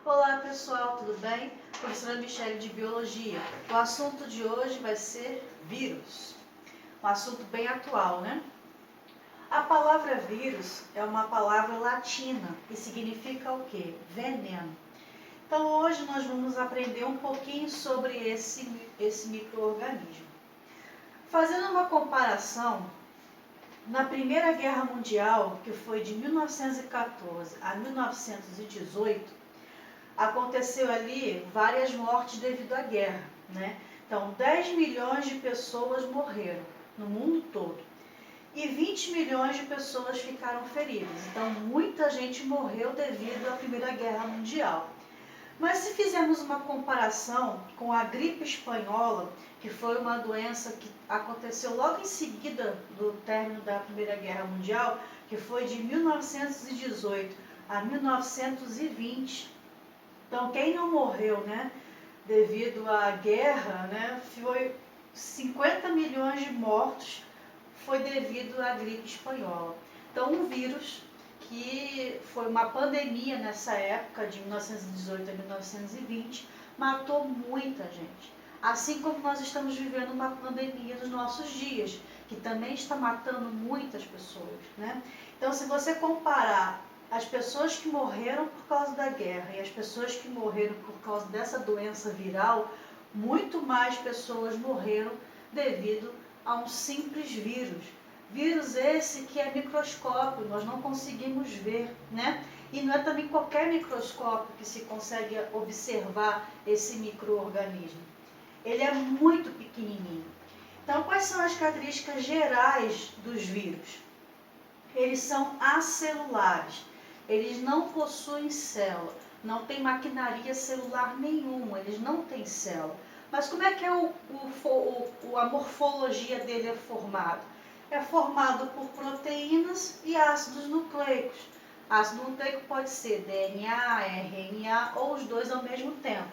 Olá pessoal, tudo bem? Professora Michele de Biologia. O assunto de hoje vai ser vírus. Um assunto bem atual, né? A palavra vírus é uma palavra latina e significa o quê? Veneno. Então hoje nós vamos aprender um pouquinho sobre esse micro-organismo. Fazendo uma comparação, na Primeira Guerra Mundial, que foi de 1914 a 1918, aconteceu ali várias mortes devido à guerra, né? Então, 10 milhões de pessoas morreram no mundo todo e 20 milhões de pessoas ficaram feridas. Então, muita gente morreu devido à Primeira Guerra Mundial. Mas se fizermos uma comparação com a gripe espanhola, que foi uma doença que aconteceu logo em seguida do término da Primeira Guerra Mundial, que foi de 1918 a 1920, então, quem não morreu, né, devido à guerra, né, foi 50 milhões de mortos, foi devido à gripe espanhola. Então, um vírus que foi uma pandemia nessa época, de 1918 a 1920, matou muita gente. Assim como nós estamos vivendo uma pandemia nos nossos dias, que também está matando muitas pessoas, né? Então, se você comparar as pessoas que morreram por causa da guerra e as pessoas que morreram por causa dessa doença viral, muito mais pessoas morreram devido a um simples vírus. Vírus esse que é microscópio, nós não conseguimos ver, né? E não é também qualquer microscópio que se consegue observar esse micro-organismo. Ele é muito pequenininho. Então, quais são as características gerais dos vírus? Eles são acelulares. Eles não possuem célula, não tem maquinaria celular nenhuma, eles não têm célula. Mas como é que a morfologia dele é formado? É formado por proteínas e ácidos nucleicos. Ácido nucleico pode ser DNA, RNA ou os dois ao mesmo tempo.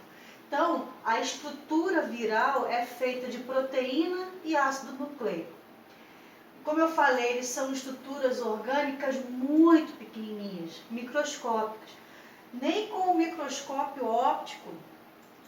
Então, a estrutura viral é feita de proteína e ácido nucleico. Como eu falei, eles são estruturas orgânicas muito pequenininhas, microscópicas. Nem com o microscópio óptico,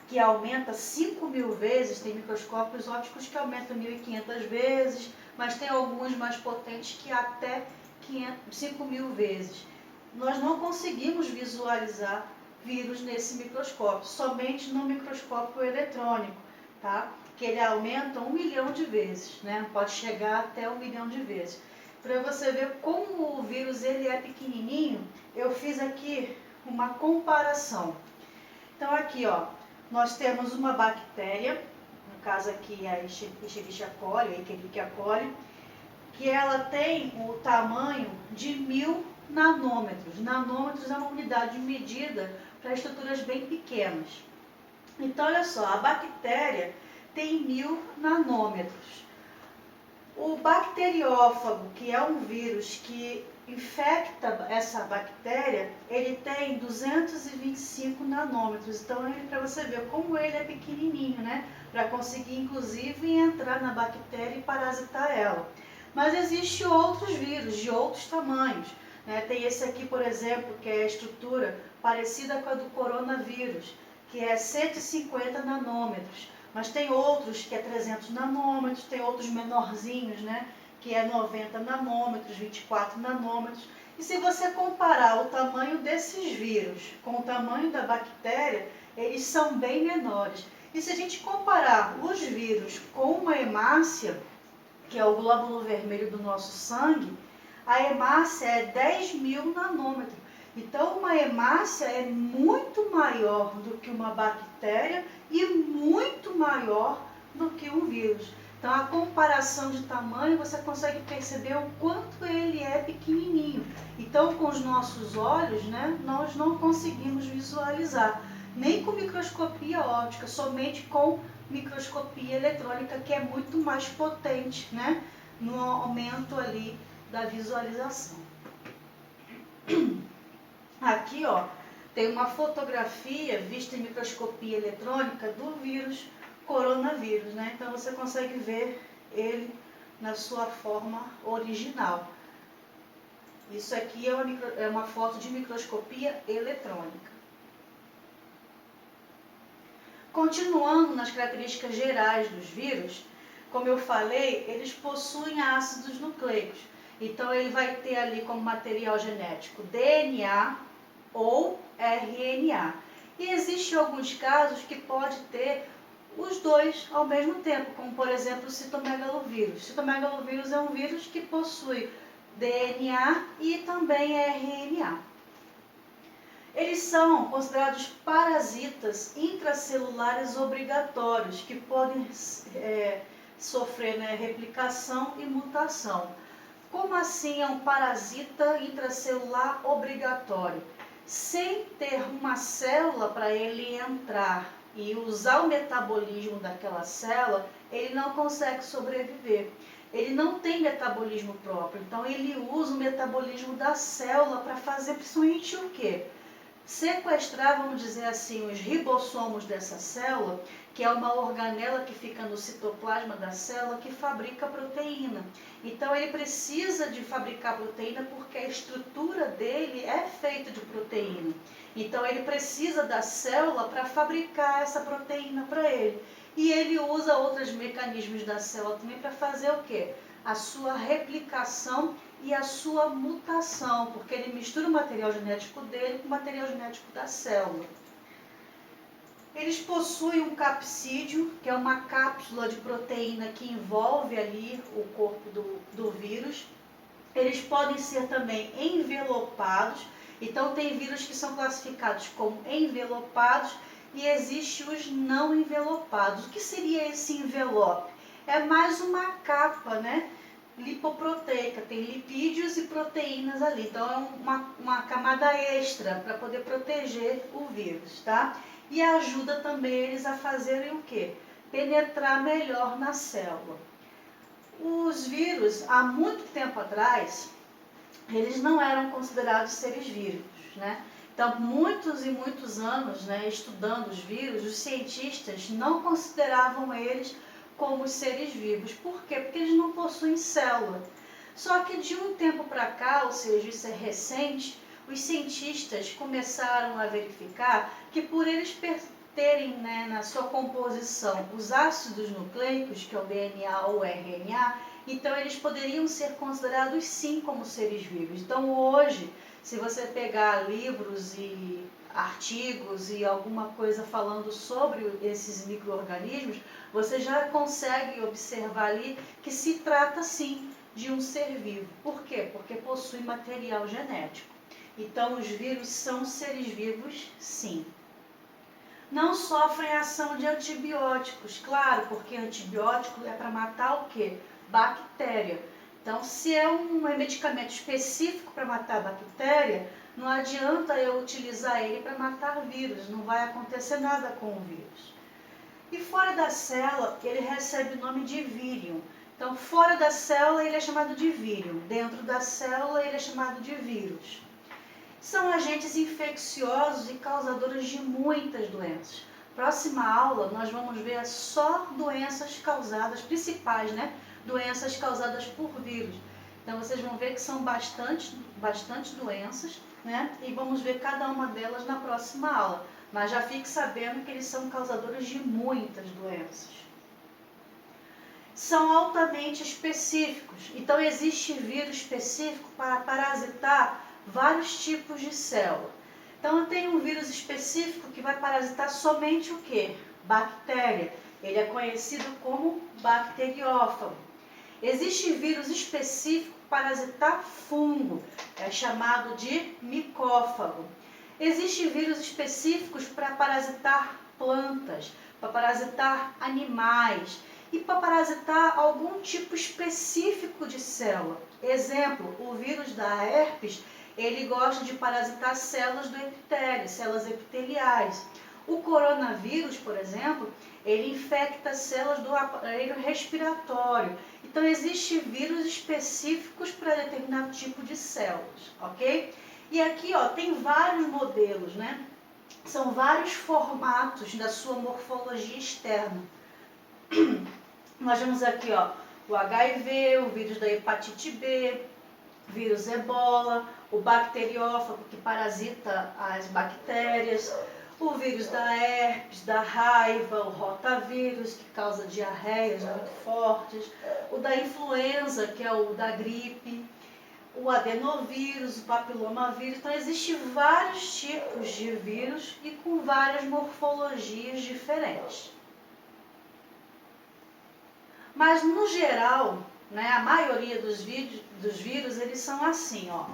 que aumenta 5.000 vezes, tem microscópios ópticos que aumentam 1.500 vezes, mas tem alguns mais potentes que até 5.000 vezes. Nós não conseguimos visualizar vírus nesse microscópio, somente no microscópio eletrônico, tá? Que ele aumenta 1 milhão de vezes, né? Pode chegar até 1 milhão de vezes. Para você ver como o vírus ele é pequenininho, eu fiz aqui uma comparação. Então aqui, ó, nós temos uma bactéria, no caso aqui é a Escherichia coli, a Escherichia coli, que ela tem o tamanho de 1000 nanômetros. Nanômetros é uma unidade de medida para estruturas bem pequenas. Então, olha só, a bactéria tem 1000 nanômetros. O bacteriófago, que é um vírus que infecta essa bactéria, ele tem 225 nanômetros. Então, para você ver como ele é pequenininho, né? Para conseguir, inclusive, entrar na bactéria e parasitar ela. Mas existem outros vírus de outros tamanhos, né? Tem esse aqui, por exemplo, que é a estrutura parecida com a do coronavírus, que é 150 nanômetros. Mas tem outros que é 300 nanômetros, tem outros menorzinhos, né? Que é 90 nanômetros, 24 nanômetros. E se você comparar o tamanho desses vírus com o tamanho da bactéria, eles são bem menores. E se a gente comparar os vírus com uma hemácia, que é o glóbulo vermelho do nosso sangue, a hemácia é 10.000 nanômetros. Então, uma hemácia é muito maior do que uma bactéria e muito maior do que um vírus. Então, a comparação de tamanho, você consegue perceber o quanto ele é pequenininho. Então, com os nossos olhos, né, nós não conseguimos visualizar, nem com microscopia óptica, somente com microscopia eletrônica, que é muito mais potente, né, no aumento ali da visualização. Aqui, ó, tem uma fotografia vista em microscopia eletrônica do vírus coronavírus, né? Então você consegue ver ele na sua forma original. Isso aqui é uma foto de microscopia eletrônica. Continuando nas características gerais dos vírus, como eu falei, eles possuem ácidos nucleicos. Então, ele vai ter ali como material genético DNA ou RNA. E existem alguns casos que pode ter os dois ao mesmo tempo, como por exemplo o citomegalovírus. O citomegalovírus é um vírus que possui DNA e também RNA. Eles são considerados parasitas intracelulares obrigatórios, que podem sofrer, né, replicação e mutação. Como assim é um parasita intracelular obrigatório? Sem ter uma célula para ele entrar e usar o metabolismo daquela célula, ele não consegue sobreviver. Ele não tem metabolismo próprio, então ele usa o metabolismo da célula para fazer principalmente o quê? Sequestrar, vamos dizer assim, os ribossomos dessa célula, que é uma organela que fica no citoplasma da célula que fabrica proteína. Então ele precisa de fabricar proteína porque a estrutura dele é feita de proteína. Então ele precisa da célula para fabricar essa proteína para ele. E ele usa outros mecanismos da célula também para fazer o quê? A sua replicação e a sua mutação, porque ele mistura o material genético dele com o material genético da célula. Eles possuem um capsídeo, que é uma cápsula de proteína que envolve ali o corpo do vírus. Eles podem ser também envelopados, então tem vírus que são classificados como envelopados e existe os não envelopados. O que seria esse envelope? É mais uma capa, né, lipoproteica, tem lipídios e proteínas ali, então é uma camada extra para poder proteger o vírus, tá? E ajuda também eles a fazerem o quê? Penetrar melhor na célula. Os vírus, há muito tempo atrás, eles não eram considerados seres vivos, né? Então, muitos e muitos anos, né, estudando os vírus, os cientistas não consideravam eles como seres vivos. Por quê? Porque eles não possuem célula. Só que de um tempo para cá, ou seja, isso é recente, os cientistas começaram a verificar que por eles terem, né, na sua composição os ácidos nucleicos, que é o DNA ou RNA, então eles poderiam ser considerados sim como seres vivos. Então hoje, se você pegar livros e artigos e alguma coisa falando sobre esses micro-organismos, você já consegue observar ali que se trata sim de um ser vivo. Por quê? Porque possui material genético. Então os vírus são seres vivos, sim. Não sofrem ação de antibióticos, claro, porque antibiótico é para matar o quê? Bactéria. Então, se é um medicamento específico para matar a bactéria, não adianta eu utilizar ele para matar vírus, não vai acontecer nada com o vírus. E fora da célula, ele recebe o nome de vírion. Então, fora da célula, ele é chamado de vírion. Dentro da célula, ele é chamado de vírus. São agentes infecciosos e causadores de muitas doenças. Próxima aula, nós vamos ver só doenças causadas, principais, né? Doenças causadas por vírus. Então, vocês vão ver que são bastante doenças, né? E vamos ver cada uma delas na próxima aula. Mas já fique sabendo que eles são causadores de muitas doenças. São altamente específicos. Então, existe vírus específico para parasitar vários tipos de célula. Então, eu tenho um vírus específico que vai parasitar somente o quê? Bactéria. Ele é conhecido como bacteriófago. Existe vírus específico para parasitar fungo, é chamado de micófago. Existem vírus específicos para parasitar plantas, para parasitar animais e para parasitar algum tipo específico de célula. Exemplo, o vírus da herpes, ele gosta de parasitar células do epitélio, células epiteliais. O coronavírus, por exemplo, ele infecta células do aparelho respiratório. Então, existem vírus específicos para determinado tipo de células, ok? E aqui, ó, tem vários modelos, né? São vários formatos da sua morfologia externa. Nós vemos aqui, ó, o HIV, o vírus da hepatite B, vírus ebola, o bacteriófago que parasita as bactérias, O vírus da herpes, da raiva, o rotavírus, que causa diarreias muito fortes, o da influenza, que é o da gripe, o adenovírus, o papilomavírus. Então, existem vários tipos de vírus e com várias morfologias diferentes. Mas, no geral, né, a maioria dos vírus, eles são assim, ó.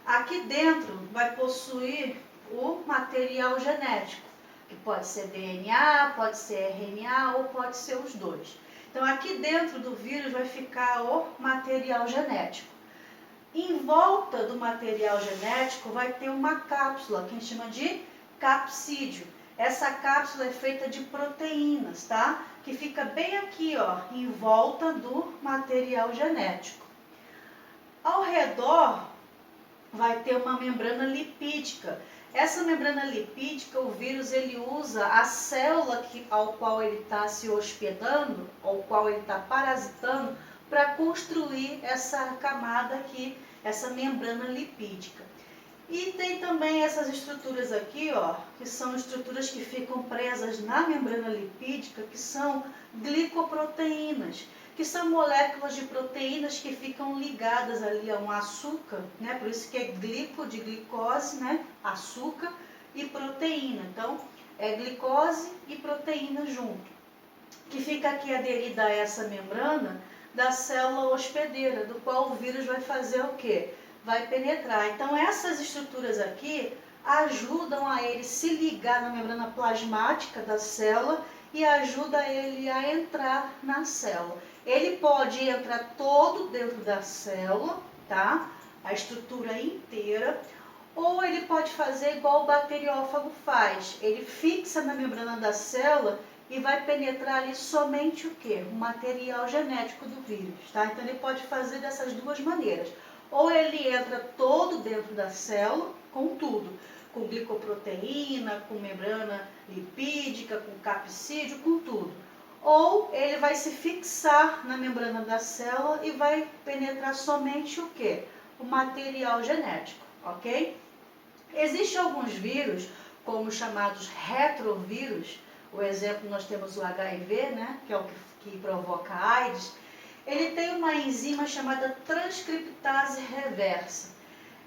Aqui dentro vai possuir o material genético, que pode ser DNA, pode ser RNA ou pode ser os dois. Então, aqui dentro do vírus vai ficar o material genético. Em volta do material genético vai ter uma cápsula, que a gente chama de capsídeo. Essa cápsula é feita de proteínas, tá? Que fica bem aqui, ó, em volta do material genético. Ao redor vai ter uma membrana lipídica. Essa membrana lipídica, o vírus, ele usa a célula ao qual ele está se hospedando, ao qual ele está parasitando, para construir essa camada aqui, essa membrana lipídica. E tem também essas estruturas aqui, ó, que são estruturas que ficam presas na membrana lipídica, que são glicoproteínas, que são moléculas de proteínas que ficam ligadas ali a um açúcar, né? Por isso que é glico de glicose, né? Açúcar e proteína. Então, é glicose e proteína junto, que fica aqui aderida a essa membrana da célula hospedeira, do qual o vírus vai fazer o quê? Vai penetrar. Então, essas estruturas aqui ajudam a ele se ligar na membrana plasmática da célula e ajuda ele a entrar na célula. Ele pode entrar todo dentro da célula, tá? A estrutura inteira. Ou ele pode fazer igual o bacteriófago faz. Ele fixa na membrana da célula e vai penetrar ali somente o quê? O material genético do vírus, tá? Então, ele pode fazer dessas duas maneiras. Ou ele entra todo dentro da célula, com tudo, com glicoproteína, com membrana lipídica, com capsídeo, com tudo. Ou ele vai se fixar na membrana da célula e vai penetrar somente o quê? O material genético, ok? Existem alguns vírus, como os chamados retrovírus. O exemplo, nós temos o HIV, né, que é o que provoca a AIDS. Ele tem uma enzima chamada transcriptase reversa.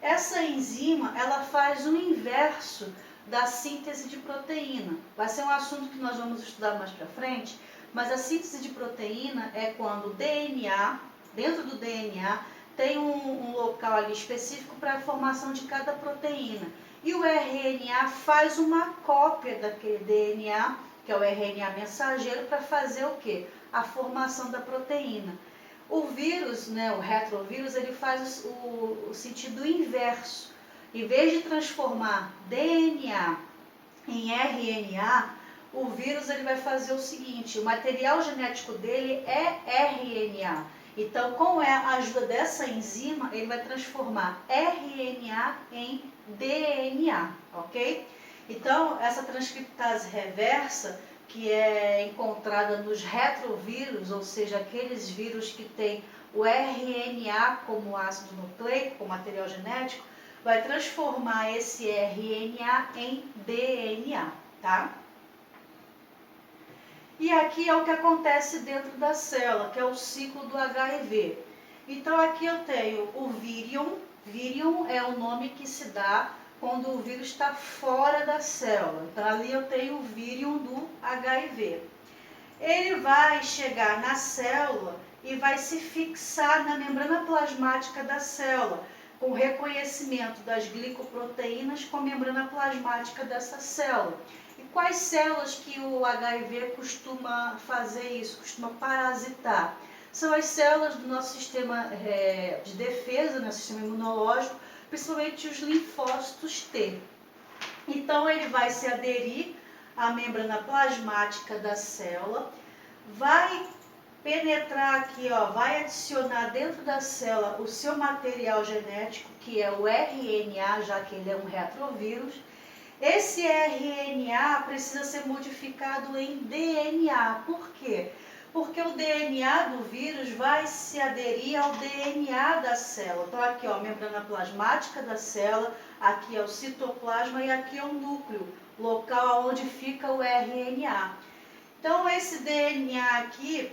Essa enzima, ela faz o inverso da síntese de proteína. Vai ser um assunto que nós vamos estudar mais para frente, mas a síntese de proteína é quando o DNA, dentro do DNA, tem um local ali específico para a formação de cada proteína. E o RNA faz uma cópia daquele DNA, que é o RNA mensageiro, para fazer o quê? A formação da proteína. O vírus, né, o retrovírus, ele faz o sentido inverso. Em vez de transformar DNA em RNA, o vírus ele vai fazer o seguinte: o material genético dele é RNA. Então, com a ajuda dessa enzima, ele vai transformar RNA em DNA, ok? Então, essa transcriptase reversa, que é encontrada nos retrovírus, ou seja, aqueles vírus que têm o RNA como ácido nucleico, como material genético, vai transformar esse RNA em DNA, tá? E aqui é o que acontece dentro da célula, que é o ciclo do HIV. Então, aqui eu tenho o vírion. Vírion é o nome que se dá quando o vírus está fora da célula. Então, ali eu tenho o vírion do HIV. Ele vai chegar na célula e vai se fixar na membrana plasmática da célula, com o reconhecimento das glicoproteínas com a membrana plasmática dessa célula. E quais células que o HIV costuma fazer isso, costuma parasitar? São as células do nosso sistema de defesa, né, sistema imunológico, principalmente os linfócitos T. Então, ele vai se aderir à membrana plasmática da célula, vai penetrar aqui, ó, vai adicionar dentro da célula o seu material genético, que é o RNA, já que ele é um retrovírus. Esse RNA precisa ser modificado em DNA. Por quê? Porque o DNA do vírus vai se aderir ao DNA da célula. Então, aqui, ó, a membrana plasmática da célula, aqui é o citoplasma e aqui é o núcleo. local onde fica o RNA. Então, esse DNA aqui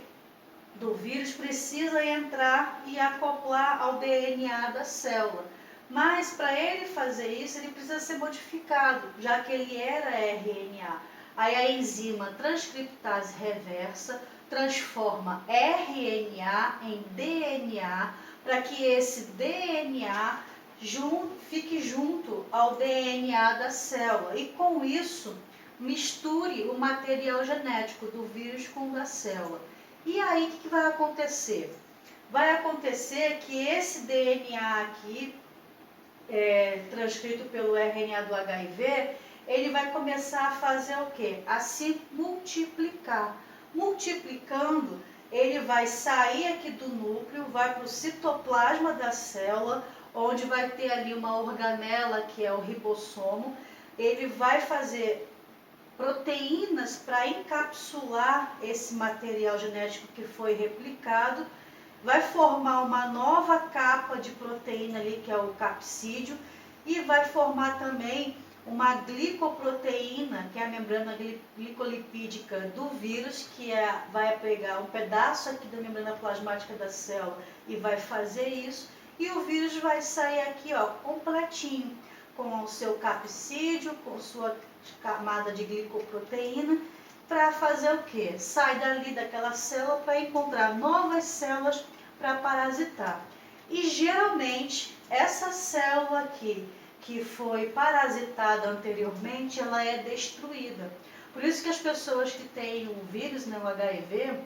do vírus precisa entrar e acoplar ao DNA da célula. Mas, para ele fazer isso, ele precisa ser modificado, já que ele era RNA. Aí a enzima transcriptase reversa transforma RNA em DNA, para que esse DNA fique junto ao DNA da célula. E com isso, misture o material genético do vírus com o da célula. E aí, o que vai acontecer? Vai acontecer que esse DNA aqui, transcrito pelo RNA do HIV, ele vai começar a fazer o quê? A se multiplicar. Multiplicando, ele vai sair aqui do núcleo, vai para o citoplasma da célula, onde vai ter ali uma organela que é o ribossomo. Ele vai fazer proteínas para encapsular esse material genético que foi replicado, vai formar uma nova capa de proteína ali, que é o capsídeo, e vai formar também uma glicoproteína, que é a membrana glicolipídica do vírus, que vai pegar um pedaço aqui da membrana plasmática da célula e vai fazer isso, e o vírus vai sair aqui, ó, completinho, com o seu capsídeo, com sua camada de glicoproteína, para fazer o quê? Sai dali daquela célula para encontrar novas células para parasitar. E geralmente, essa célula aqui, que foi parasitada anteriormente, ela é destruída. Por isso que as pessoas que têm o vírus, né, o HIV,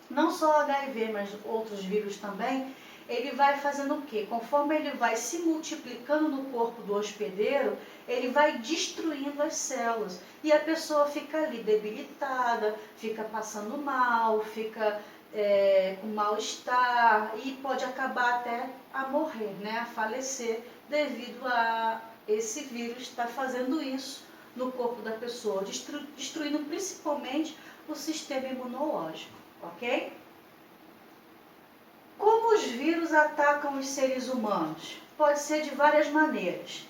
não só o HIV, mas outros vírus também, ele vai fazendo o quê? Conforme ele vai se multiplicando no corpo do hospedeiro, ele vai destruindo as células. E a pessoa fica ali debilitada, fica passando mal, fica com mal-estar e pode acabar até a morrer, né? A falecer devido a esse vírus estar fazendo isso no corpo da pessoa, destruindo principalmente o sistema imunológico, ok? Como os vírus atacam os seres humanos? Pode ser de várias maneiras.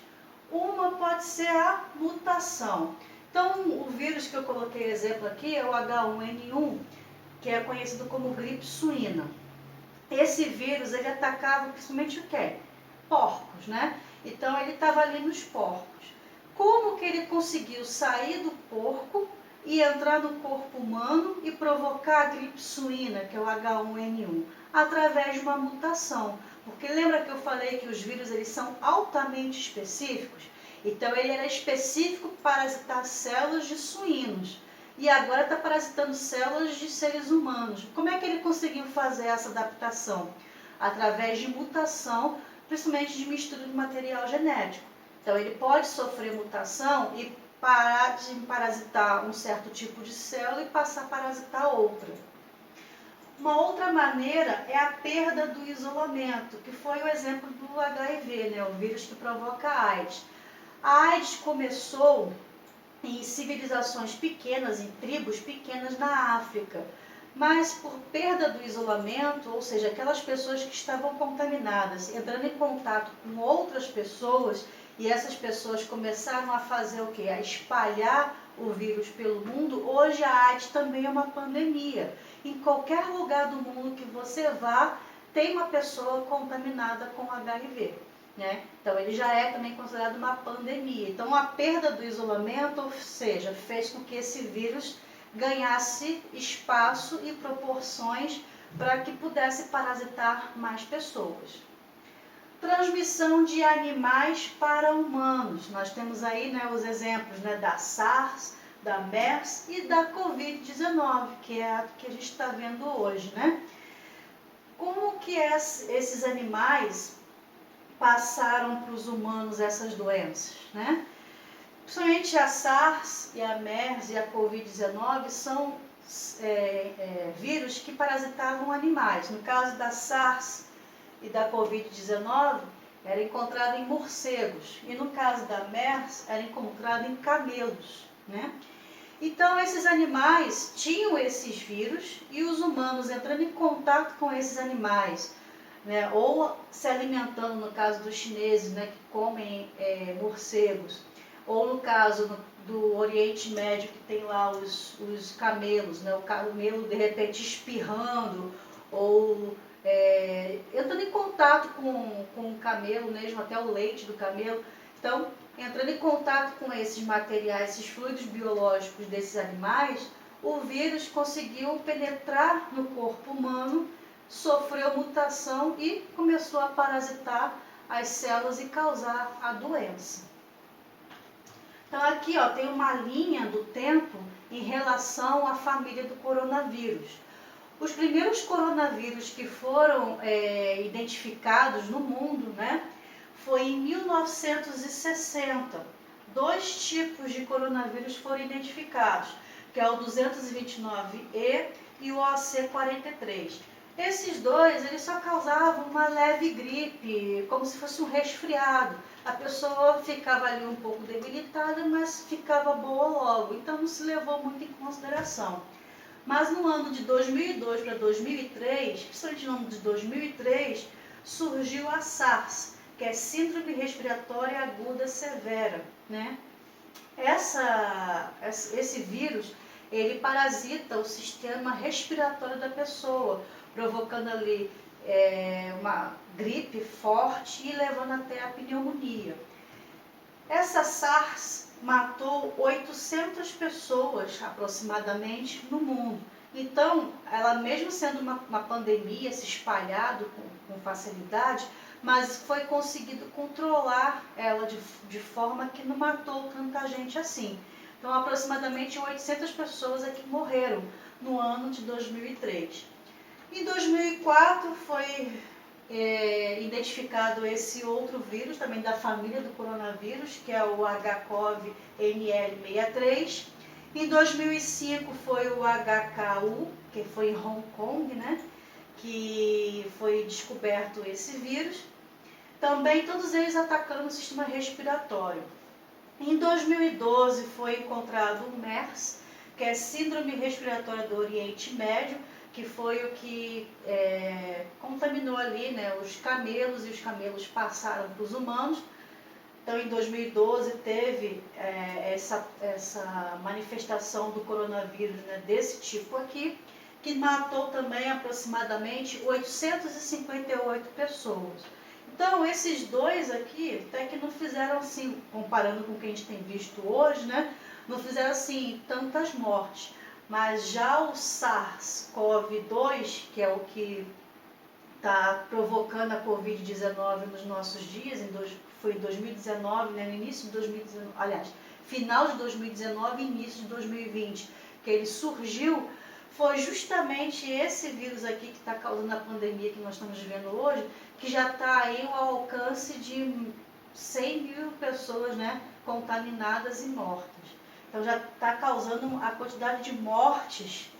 Uma pode ser a mutação. Então, o vírus que eu coloquei exemplo aqui é o H1N1, que é conhecido como gripe suína. Esse vírus, ele atacava principalmente o quê? Porcos, né? Então, ele estava ali nos porcos. Como que ele conseguiu sair do porco e entrar no corpo humano e provocar a gripe suína, que é o H1N1? Através de uma mutação. Porque lembra que eu falei que os vírus eles são altamente específicos? Então ele era específico para parasitar células de suínos. E agora está parasitando células de seres humanos. Como é que ele conseguiu fazer essa adaptação? Através de mutação, principalmente de mistura de material genético. Então ele pode sofrer mutação e parar de parasitar um certo tipo de célula e passar a parasitar outra. Uma outra maneira é a perda do isolamento, que foi o exemplo do HIV, né? O vírus que provoca a AIDS. A AIDS começou em civilizações pequenas, em tribos pequenas na África, mas por perda do isolamento, ou seja, aquelas pessoas que estavam contaminadas, entrando em contato com outras pessoas, e essas pessoas começaram a fazer o quê? A espalhar o vírus pelo mundo. Hoje a AIDS também é uma pandemia. Em qualquer lugar do mundo que você vá, tem uma pessoa contaminada com HIV. Né? Então ele já é também considerado uma pandemia. Então a perda do isolamento, ou seja, fez com que esse vírus ganhasse espaço e proporções para que pudesse parasitar mais pessoas. Transmissão de animais para humanos. Nós temos aí, né, os exemplos, né, da SARS, da MERS e da Covid-19, que é a que a gente está vendo hoje, né? Como que esses animais passaram para os humanos essas doenças, né? Principalmente a SARS e a MERS e a Covid-19 são vírus que parasitavam animais. No caso da SARS e da Covid-19, era encontrado em morcegos. E no caso da MERS, era encontrado em camelos, né? Então, esses animais tinham esses vírus e os humanos entrando em contato com esses animais, né, ou se alimentando, no caso dos chineses, né, que comem morcegos, ou no caso do Oriente Médio, que tem lá os camelos, né? O camelo de repente espirrando, ou entrando em contato com o camelo mesmo, até o leite do camelo. Então, entrando em contato com esses materiais, esses fluidos biológicos desses animais, o vírus conseguiu penetrar no corpo humano, sofreu mutação e começou a parasitar as células e causar a doença. Então aqui tem uma linha do tempo em relação à família do coronavírus. Os primeiros coronavírus que foram identificados no mundo, né, foi em 1960. Dois tipos de coronavírus foram identificados, que é o 229E e o OC43. Esses dois, eles só causavam uma leve gripe, como se fosse um resfriado. A pessoa ficava ali um pouco debilitada, mas ficava boa logo. Então não se levou muito em consideração. Mas no ano de 2002 para 2003, principalmente no ano de 2003, surgiu a SARS, que é Síndrome Respiratória Aguda Severa, né? Esse vírus, ele parasita o sistema respiratório da pessoa, provocando ali uma gripe forte e levando até a pneumonia. Essa SARS matou 800 pessoas aproximadamente no mundo. Então, ela mesmo sendo uma pandemia, se espalhado com facilidade, mas foi conseguido controlar ela de forma que não matou tanta gente assim. Então, aproximadamente 800 pessoas aqui morreram no ano de 2003. Em 2004 foi identificado esse outro vírus, também da família do coronavírus, que é o HCoV-NL63. Em 2005 foi o HKU, que foi em Hong Kong, né, que foi descoberto esse vírus. Também todos eles atacando o sistema respiratório. Em 2012 foi encontrado o MERS, que é Síndrome Respiratória do Oriente Médio, que foi o que contaminou ali, né, os camelos, e os camelos passaram para os humanos. Então, em 2012 teve essa manifestação do coronavírus, né, desse tipo aqui, que matou também aproximadamente 858 pessoas. Então, esses dois aqui, até que não fizeram assim, comparando com o que a gente tem visto hoje, né, não fizeram assim tantas mortes. Mas já o SARS-CoV-2, que é o que está provocando a Covid-19 nos nossos dias, foi em 2019, né, no início de 2019, aliás, final de 2019 e início de 2020, que ele surgiu, foi justamente esse vírus aqui que está causando a pandemia que nós estamos vivendo hoje, que já está aí ao alcance de 100 mil pessoas, né, contaminadas e mortas. Então já está causando a quantidade de mortes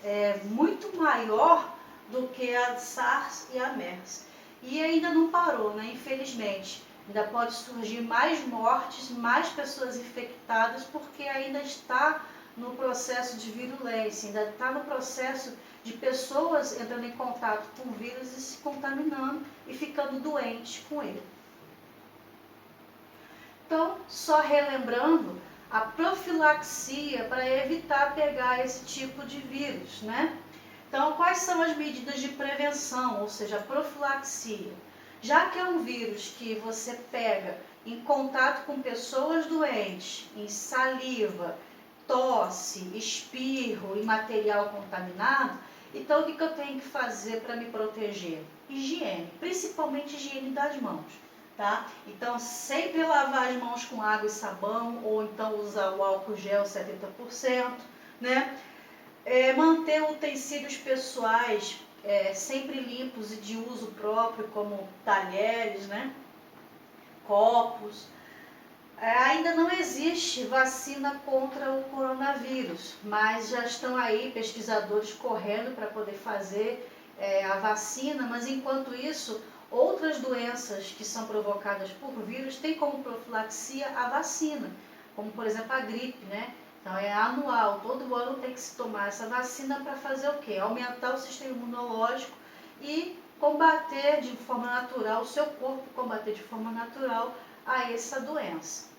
muito maior do que a SARS e a MERS. E ainda não parou, né? Infelizmente. Ainda pode surgir mais mortes, mais pessoas infectadas, porque ainda está no processo de virulência, ainda está no processo de pessoas entrando em contato com o vírus e se contaminando e ficando doentes com ele. Então, só relembrando, a profilaxia para evitar pegar esse tipo de vírus, né? Então, quais são as medidas de prevenção, ou seja, a profilaxia? Já que é um vírus que você pega em contato com pessoas doentes, em saliva, tosse, espirro e material contaminado, então o que eu tenho que fazer para me proteger? Higiene, principalmente higiene das mãos. Tá? Então, sempre lavar as mãos com água e sabão, ou então usar o álcool gel 70%, né? Manter utensílios pessoais sempre limpos e de uso próprio, como talheres, né? Copos. Ainda não existe vacina contra o coronavírus, mas já estão aí pesquisadores correndo para poder fazer a vacina, mas enquanto isso, outras doenças que são provocadas por vírus têm como profilaxia a vacina, como por exemplo a gripe, né? Então é anual, todo ano tem que se tomar essa vacina para fazer o quê? Aumentar o sistema imunológico e combater de forma natural, o seu corpo combater de forma natural a essa doença.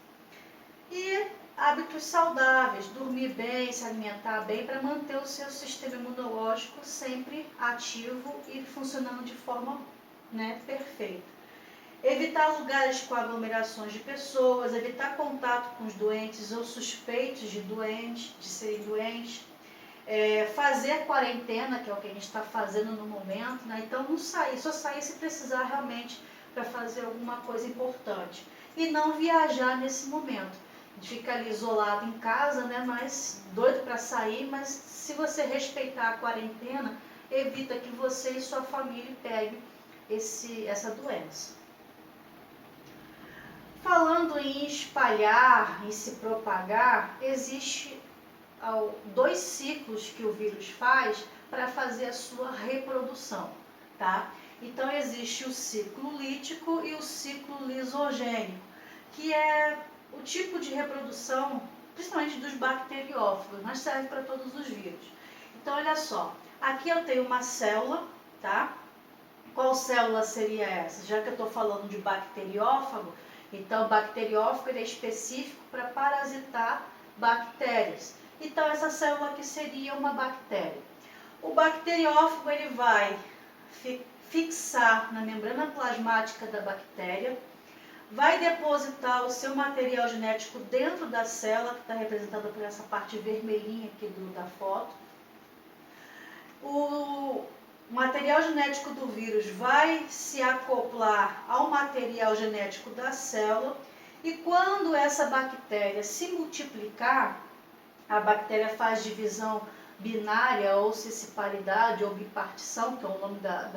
E hábitos saudáveis, dormir bem, se alimentar bem, para manter o seu sistema imunológico sempre ativo e funcionando de forma, perfeita. Evitar lugares com aglomerações de pessoas, evitar contato com os doentes ou suspeitos de serem doentes. Fazer a quarentena, que é o que a gente está fazendo no momento, então não sair, só sair se precisar realmente para fazer alguma coisa importante. E não viajar nesse momento. A gente fica ali isolado em casa, mas doido para sair, mas se você respeitar a quarentena, evita que você e sua família peguem essa doença. Falando em espalhar, em se propagar, existe 2 ciclos que o vírus faz para fazer a sua reprodução, tá? Então existe o ciclo lítico e o ciclo lisogênico, que é o tipo de reprodução, principalmente dos bacteriófagos, mas serve para todos os vírus. Então olha só, aqui eu tenho uma célula, tá? Qual célula seria essa? Já que eu estou falando de bacteriófago, então o bacteriófago ele é específico para parasitar bactérias. Então essa célula aqui seria uma bactéria. O bacteriófago ele vai fixar na membrana plasmática da bactéria, vai depositar o seu material genético dentro da célula, que está representada por essa parte vermelhinha aqui da foto. O material genético do vírus vai se acoplar ao material genético da célula e quando essa bactéria se multiplicar, a bactéria faz divisão binária ou sessiparidade ou bipartição, que é o nome da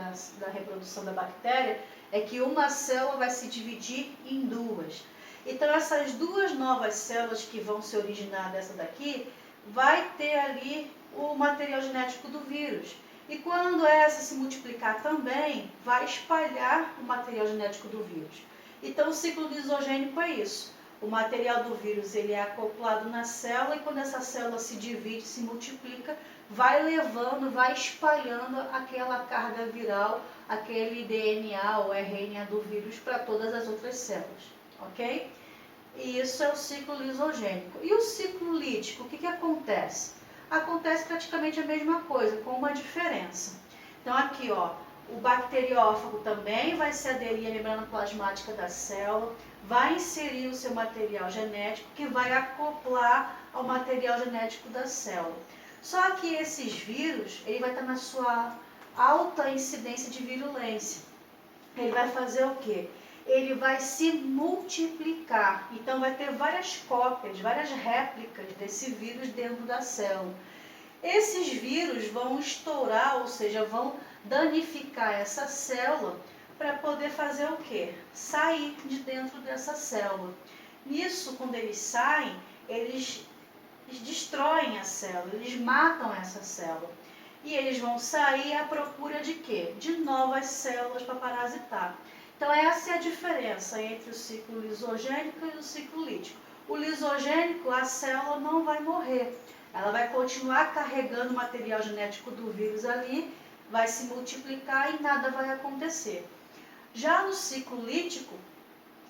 reprodução da bactéria, é que uma célula vai se dividir em 2. Então essas 2 novas células que vão se originar dessa daqui, vai ter ali o material genético do vírus. E quando essa se multiplicar também, vai espalhar o material genético do vírus. Então o ciclo lisogênico é isso. O material do vírus ele é acoplado na célula e quando essa célula se divide, se multiplica, vai levando, vai espalhando aquela carga viral, aquele DNA ou RNA do vírus para todas as outras células, ok? E isso é o ciclo lisogênico. E o ciclo lítico, o que acontece? Acontece praticamente a mesma coisa, com uma diferença. Então aqui, ó, o bacteriófago também vai se aderir à membrana plasmática da célula, vai inserir o seu material genético que vai acoplar ao material genético da célula. Só que esses vírus, ele vai estar na sua alta incidência de virulência. Ele vai fazer o quê? Ele vai se multiplicar. Então vai ter várias cópias, várias réplicas desse vírus dentro da célula. Esses vírus vão estourar, ou seja, vão danificar essa célula para poder fazer o quê? Sair de dentro dessa célula. Nisso, quando eles saem, eles destroem a célula, eles matam essa célula. E eles vão sair à procura de quê? De novas células para parasitar. Então essa é a diferença entre o ciclo lisogênico e o ciclo lítico. O lisogênico, a célula não vai morrer. Ela vai continuar carregando o material genético do vírus ali, vai se multiplicar e nada vai acontecer. Já no ciclo lítico,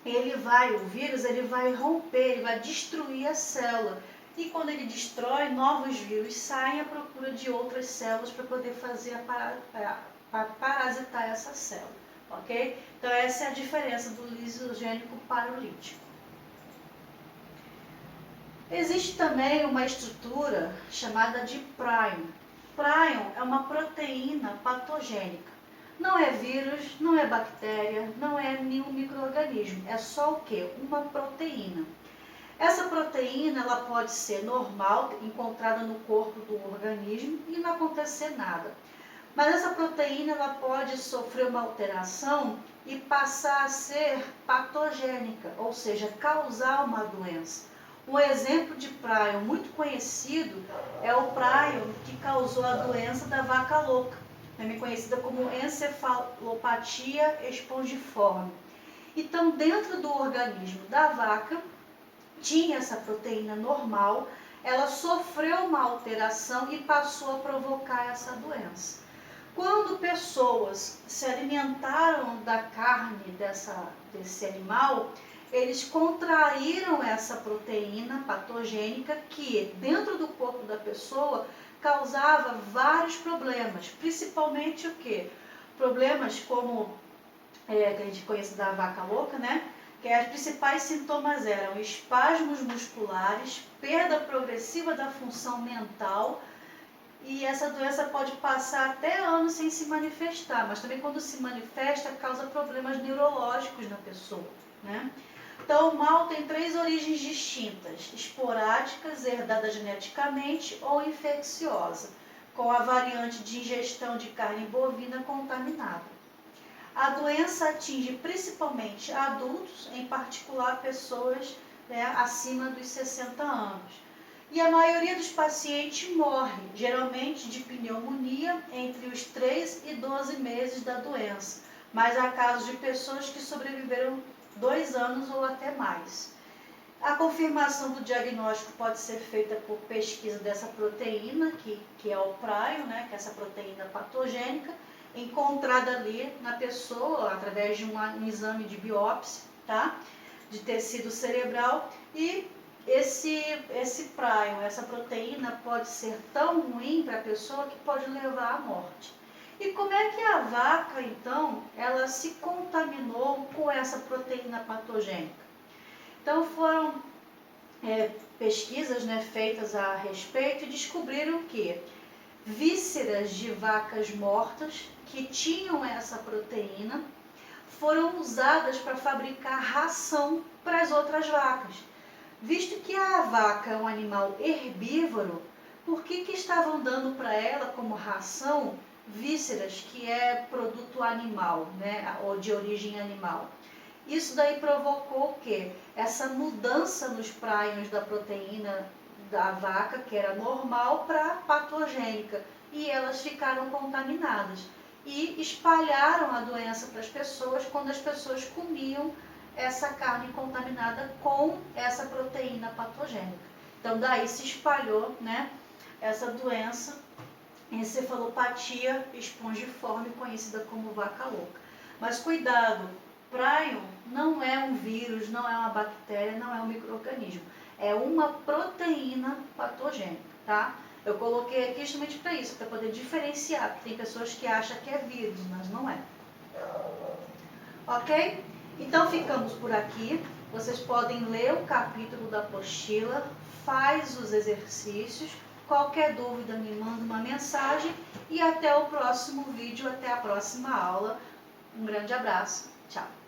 o vírus vai romper, ele vai destruir a célula. E quando ele destrói, novos vírus saem à procura de outras células para poder fazer para parasitar essa célula, ok? Então essa é a diferença do lisogênico para o lítico. Existe também uma estrutura chamada de prion. Prion é uma proteína patogênica. Não é vírus, não é bactéria, não é nenhum micro-organismo. É só o quê? Uma proteína. Essa proteína ela pode ser normal, encontrada no corpo do organismo e não acontecer nada. Mas essa proteína ela pode sofrer uma alteração e passar a ser patogênica, ou seja, causar uma doença. Um exemplo de prion muito conhecido é o prion que causou a doença da vaca louca, também conhecida como encefalopatia espongiforme. Então, dentro do organismo da vaca, tinha essa proteína normal, ela sofreu uma alteração e passou a provocar essa doença. Quando pessoas se alimentaram da carne desse animal, eles contraíram essa proteína patogênica que, dentro do corpo da pessoa, causava vários problemas, principalmente o quê? Problemas como, que a gente conhece da vaca louca, né? Que as principais sintomas eram espasmos musculares, perda progressiva da função mental, e essa doença pode passar até anos sem se manifestar, mas também quando se manifesta causa problemas neurológicos na pessoa, né? Então, o mal tem 3 origens distintas: esporádicas, herdada geneticamente, ou infecciosa, com a variante de ingestão de carne bovina contaminada. A doença atinge principalmente adultos, em particular pessoas, né, acima dos 60 anos. E a maioria dos pacientes morre, geralmente de pneumonia, entre os 3 e 12 meses da doença, mas há casos de pessoas que sobreviveram 2 anos ou até mais. A confirmação do diagnóstico pode ser feita por pesquisa dessa proteína, que é o prion, né, que é essa proteína patogênica, encontrada ali na pessoa através de um exame de biópsia, tá, de tecido cerebral, e esse prion, essa proteína pode ser tão ruim para a pessoa que pode levar à morte. E como é que a vaca, então, ela se contaminou com essa proteína patogênica? Então, foram pesquisas, né, feitas a respeito e descobriram que vísceras de vacas mortas que tinham essa proteína foram usadas para fabricar ração para as outras vacas. Visto que a vaca é um animal herbívoro, por que estavam dando para ela como ração vísceras, que é produto animal, né, ou de origem animal? Isso daí provocou o quê? Essa mudança nos prions da proteína da vaca, que era normal, para patogênica, e elas ficaram contaminadas e espalharam a doença para as pessoas quando as pessoas comiam essa carne contaminada com essa proteína patogênica. Então daí se espalhou, né, essa doença, encefalopatia espongiforme, conhecida como vaca louca. Mas cuidado, prion não é um vírus, não é uma bactéria, não é um micro-organismo, é uma proteína patogênica, tá? Eu coloquei aqui justamente para isso, para poder diferenciar, porque tem pessoas que acham que é vírus, mas não é. Ok? Então ficamos por aqui. Vocês podem ler o capítulo da apostila, faz os exercícios. Qualquer dúvida me manda uma mensagem e até o próximo vídeo, até a próxima aula. Um grande abraço. Tchau.